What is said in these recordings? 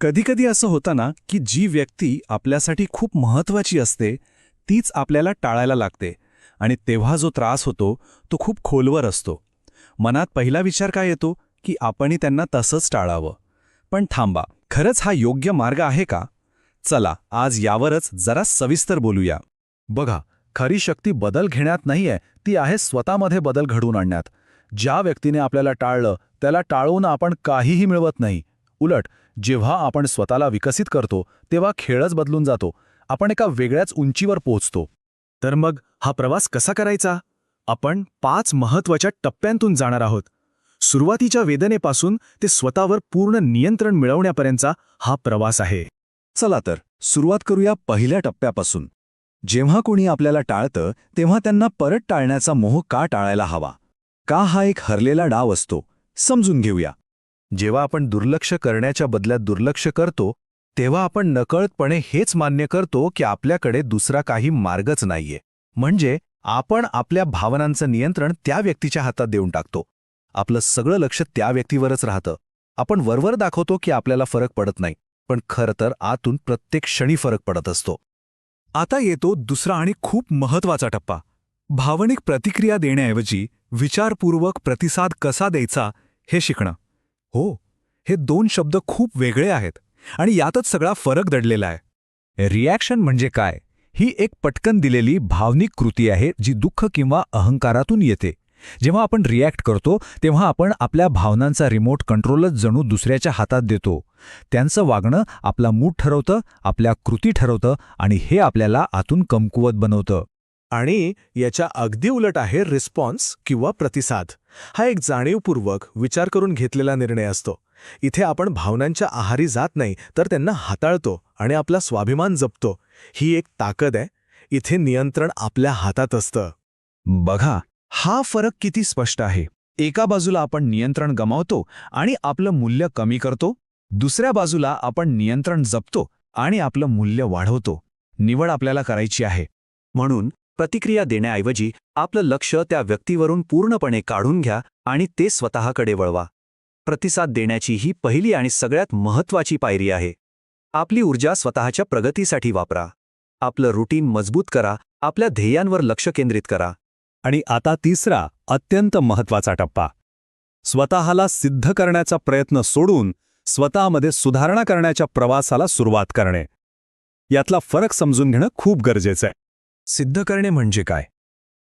कधीकधी असं होतं ना की जी व्यक्ती आपल्यासाठी खूप महत्त्वाची असते तीच आपल्याला टाळायला लागते आणि तेव्हा जो त्रास होतो तो खूप खोलवर असतो. मनात पहिला विचार काय येतो की आपणही त्यांना तसंच टाळावं. पण थांबा, खरंच हा योग्य मार्ग आहे का? चला आज यावरच जरा सविस्तर बोलूया. बघा, खरी शक्ती बदल घेण्यात नाहीये, ती आहे स्वतःमध्ये बदल घडवून आणण्यात. ज्या व्यक्तीने आपल्याला टाळलं त्याला टाळून आपण काहीही मिळवत नाही. उलट जेव्हा आपण स्वतःला विकसित करतो तेव्हा खेळच बदलून जातो. आपण एका वेगळ्याच उंचीवर पोहोचतो. तर मग हा प्रवास कसा करायचा? आपण 5 महत्त्वाच्या टप्प्यांतून जाणार आहोत. सुरुवातीच्या वेदनेपासून ते स्वतःवर पूर्ण नियंत्रण मिळवण्यापर्यंतचा हा प्रवास आहे. चला तर सुरुवात करूया पहिल्या टप्प्यापासून. जेव्हा कोणी आपल्याला टाळतं तेव्हा त्यांना परत टाळण्याचा मोह का टाळायला हवा? का हा एक हरलेला डाव असतो? समजून घेऊया. जेव्हा आपण दुर्लक्ष करण्याच्या बदल्यात दुर्लक्ष करतो तेव्हा आपण नकळतपणे हेच मान्य करतो की आपल्याकडे दुसरा काही मार्गच नाहीये. म्हणजे आपण आपल्या भावनांचं नियंत्रण त्या व्यक्तीच्या हातात देऊन टाकतो. आपलं सगळं लक्ष त्या व्यक्तीवरच राहतं. आपण वरवर दाखवतो की आपल्याला फरक पडत नाही, पण खरं तर आतून प्रत्येक क्षणी फरक पडत असतो. आता येतो दुसरा आणि खूप महत्त्वाचा टप्पा. भावनिक प्रतिक्रिया देण्याऐवजी विचारपूर्वक प्रतिसाद कसा द्यायचा हे शिकणं. हो, हे दोन शब्द खूप वेगळे आहेत आणि यातच सगळा फरक दडलेला आहे. रिॲक्शन म्हणजे काय? ही एक पटकन दिलेली भावनिक कृती आहे जी दुःख किंवा अहंकारातून येते. जेव्हा आपण रिॲक्ट करतो तेव्हा आपण आपल्या भावनांचा रिमोट कंट्रोलच जणू दुसऱ्याच्या हातात देतो. त्यांचं वागणं आपला मूड ठरवतं, आपल्या कृती ठरवतं आणि हे आपल्याला आतून कमकुवत बनवतं. आणि याच्या अगदी उलट आहे रिस्पॉन्स किंवा प्रतिसाद. हा एक जाणीवपूर्वक विचार करून घेतलेला निर्णय असतो. इथे आपण भावनांच्या आहारी जात नाही, तर त्यांना हाताळतो आणि आपला स्वाभिमान जपतो. ही एक ताकद आहे. इथे नियंत्रण आपल्या हातात असतं. बघा, हा फरक किती स्पष्ट आहे. एका बाजूला आपण नियंत्रण गमावतो आणि आपलं मूल्य कमी करतो. दुसऱ्या बाजूला आपण नियंत्रण जपतो आणि आपलं मूल्य वाढवतो. निवड आपल्याला करायची आहे. म्हणून प्रतिक्रिया देण्याऐवजी आपलं लक्ष त्या व्यक्तीवरून पूर्णपणे काढून घ्या आणि ते स्वतःकडे वळवा. प्रतिसाद देण्याची ही पहिली आणि सगळ्यात महत्त्वाची पायरी आहे. आपली ऊर्जा स्वतःच्या प्रगतीसाठी वापरा. आपलं रुटीन मजबूत करा, आपल्या ध्येयांवर लक्ष केंद्रित करा. आणि आता तिसरा, अत्यंत महत्त्वाचा टप्पा. स्वतःला सिद्ध करण्याचा प्रयत्न सोडून स्वतःमध्ये सुधारणा करण्याच्या प्रवासाला सुरुवात करणे. यातला फरक समजून घेणं खूप गरजेचं आहे. सिद्ध करणे म्हणजे काय?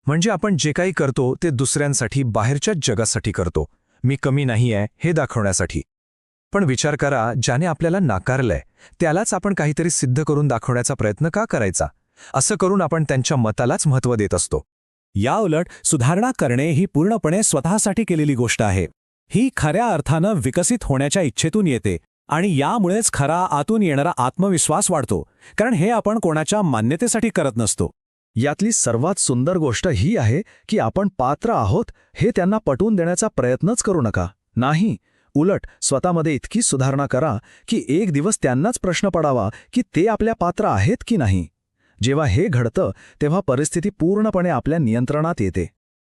म्हणजे आपण जे काही करतो ते दुसऱ्यांसाठी, बाहेरच्या जगासाठी करतो. मी कमी नाही आहे हे दाखवण्यासाठी. पण विचार करा, ज्याने आपल्याला नाकारलंय त्यालाच आपण काहीतरी सिद्ध करून दाखवण्याचा प्रयत्न का करायचा? असं करून आपण त्यांच्या मतालाच महत्त्व देत असतो. याउलट सुधारणा करणे ही पूर्णपणे स्वतःसाठी केलेली गोष्ट आहे. ही खऱ्या अर्थानं विकसित होण्याच्या इच्छेतून येते आणि यामुळेच खरा आतून येणारा आत्मविश्वास वाढतो, कारण हे आपण कोणाच्या मान्यतेसाठी करत नसतो. यातली सर्वात सुंदर गोष्ट ही आहे की आपण पात्र आहोत हे त्यांना पटवून देण्याचा प्रयत्नच करू नका. नाही, उलट स्वतःमध्ये इतकी सुधारणा करा की एक दिवस त्यांनाच प्रश्न पडावा की ते आपल्या पात्र आहेत की नाही. जेव्हा हे घडतं तेव्हा परिस्थिती पूर्णपणे आपल्या नियंत्रणात येते.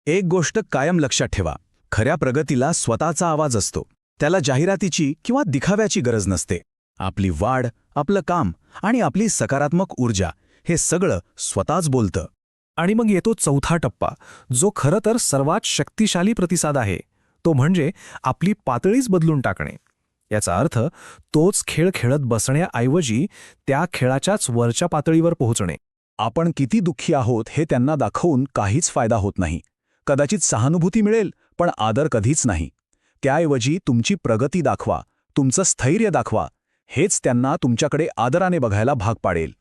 एक गोष्ट कायम लक्षात ठेवा, खऱ्या प्रगतीला स्वतःचा आवाज असतो. त्याला जाहिरातीची किंवा दिखाव्याची गरज नसते. आपली वाढ, आपलं काम आणि आपली सकारात्मक ऊर्जा हे सगळं स्वतःच बोलतं. आणि मग येतो चौथा टप्पा, जो खरं तर सर्वात शक्तिशाली प्रतिसाद आहे. तो म्हणजे आपली पातळीच बदलून टाकणे. याचा अर्थ तोच खेळ खेळत बसण्याऐवजी त्या खेळाच्याच वरच्या पातळीवर पोहोचणे. आपण किती दुःखी आहोत हे त्यांना दाखवून काहीच फायदा होत नाही. कदाचित सहानुभूती मिळेल, पण आदर कधीच नाही. त्याऐवजी तुमची प्रगती दाखवा, तुमचं स्थैर्य दाखवा. हेच त्यांना तुमच्याकडे आदराने बघायला भाग पाडेल.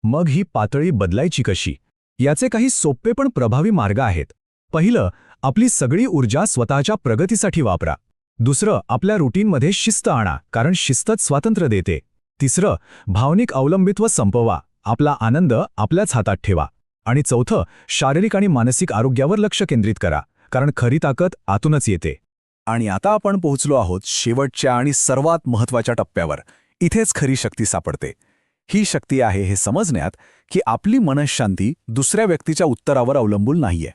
मग ही पातळी बदलायची कशी? याचे काही सोपे पण प्रभावी मार्ग आहेत. पहिलं, आपली सगळी ऊर्जा स्वतःच्या प्रगतीसाठी वापरा. दुसरं, आपल्या रुटीनमध्ये शिस्त आणा, कारण शिस्तच स्वातंत्र्य देते. तिसरं, भावनिक अवलंबित्व संपवा. आपला आनंद आपल्याच हातात ठेवा. आणि चौथं, शारीरिक आणि मानसिक आरोग्यावर लक्ष केंद्रित करा, कारण खरी ताकद आतूनच येते. आणि आता आपण पोहोचलो आहोत शेवटच्या आणि सर्वात महत्त्वाच्या टप्प्यावर. इथेच खरी शक्ती सापडते. ही शक्ती आहे हे समजण्यात की आपली मनःशांती दुसऱ्या व्यक्तीच्या उत्तरावर अवलंबून नाहीये.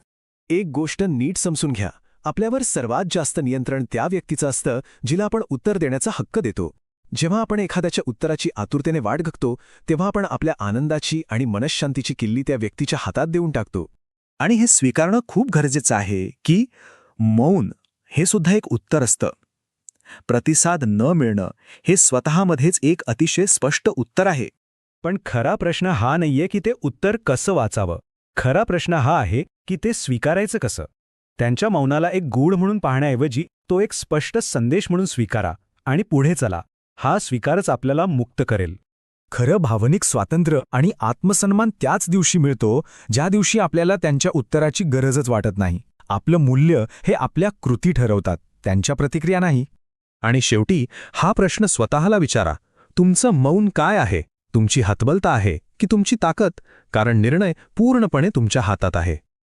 एक गोष्ट नीट समजून घ्या, आपल्यावर सर्वात जास्त नियंत्रण त्या व्यक्तीचं असतं जिला आपण उत्तर देण्याचा हक्क देतो. जेव्हा आपण एखाद्याच्या उत्तराची आतुरतेने वाट बघतो तेव्हा आपण आपल्या आनंदाची आणि मनःशांतीची किल्ली त्या व्यक्तीच्या हातात देऊन टाकतो. आणि हे स्वीकारणं खूप गरजेचं आहे की मौन हे सुद्धा एक उत्तर असतं. प्रतिसाद न मिळणं हे स्वतःमध्येच एक अतिशय स्पष्ट उत्तर आहे. पण खरा प्रश्न हा नाहीये की ते उत्तर कसं वाचावं. खरा प्रश्न हा आहे की ते स्वीकारायचं कसं. त्यांच्या मौनाला एक गूढ म्हणून पाहण्याऐवजी तो एक स्पष्ट संदेश म्हणून स्वीकारा आणि पुढे चला. हा स्वीकारच आपल्याला मुक्त करेल. खरं भावनिक स्वातंत्र्य आणि आत्मसन्मान त्याच दिवशी मिळतो ज्या दिवशी आपल्याला त्यांच्या उत्तराची गरजच वाटत नाही. आपलं मूल्य हे आपल्या कृती ठरवतात, त्यांच्या प्रतिक्रिया नाही. आणि शेवटी हा प्रश्न स्वतःला विचारा, तुमचं मौन काय आहे? तुमची हतबलता आहे की तुमची ताकद? कारण निर्णय पूर्णपणे तुमच्या हातात आहे.